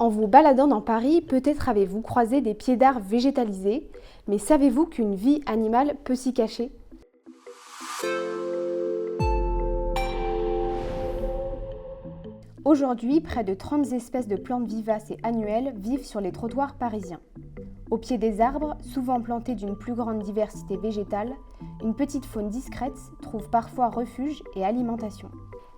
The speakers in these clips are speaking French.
En vous baladant dans Paris, peut-être avez-vous croisé des pieds d'arbres végétalisés, mais savez-vous qu'une vie animale peut s'y cacher ? Aujourd'hui, près de 30 espèces de plantes vivaces et annuelles vivent sur les trottoirs parisiens. Au pied des arbres, souvent plantés d'une plus grande diversité végétale, une petite faune discrète trouve parfois refuge et alimentation.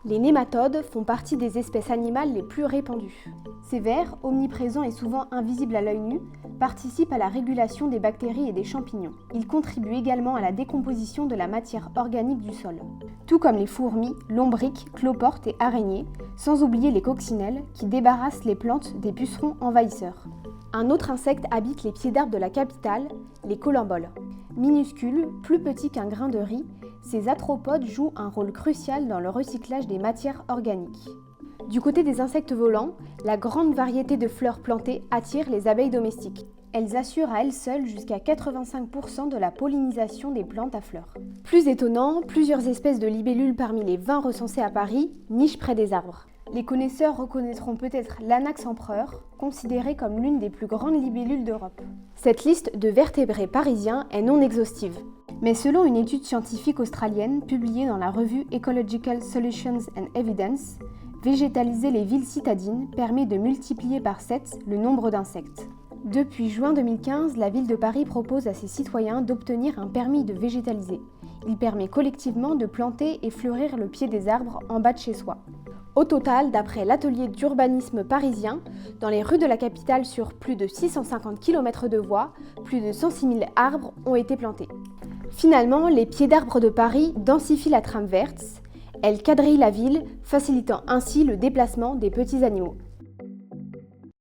Les nématodes font partie des espèces animales les plus répandues. Ces vers, omniprésents et souvent invisibles à l'œil nu, participent à la régulation des bactéries et des champignons. Ils contribuent également à la décomposition de la matière organique du sol. Tout comme les fourmis, lombrics, cloportes et araignées, sans oublier les coccinelles qui débarrassent les plantes des pucerons envahisseurs. Un autre insecte habite les pieds d'arbres de la capitale, les colimboles. Minuscules, plus petits qu'un grain de riz, ces arthropodes jouent un rôle crucial dans le recyclage des matières organiques. Du côté des insectes volants, la grande variété de fleurs plantées attire les abeilles domestiques. Elles assurent à elles seules jusqu'à 85% de la pollinisation des plantes à fleurs. Plus étonnant, plusieurs espèces de libellules parmi les 20 recensées à Paris nichent près des arbres. Les connaisseurs reconnaîtront peut-être l'Anax empereur, considérée comme l'une des plus grandes libellules d'Europe. Cette liste de vertébrés parisiens est non exhaustive. Mais selon une étude scientifique australienne publiée dans la revue Ecological Solutions and Evidence, végétaliser les villes citadines permet de multiplier par 7 le nombre d'insectes. Depuis juin 2015, la ville de Paris propose à ses citoyens d'obtenir un permis de végétaliser. Il permet collectivement de planter et fleurir le pied des arbres en bas de chez soi. Au total, d'après l'atelier d'urbanisme parisien, dans les rues de la capitale sur plus de 650 km de voies, plus de 106 000 arbres ont été plantés. Finalement, les pieds d'arbres de Paris densifient la trame verte. Elles quadrillent la ville, facilitant ainsi le déplacement des petits animaux.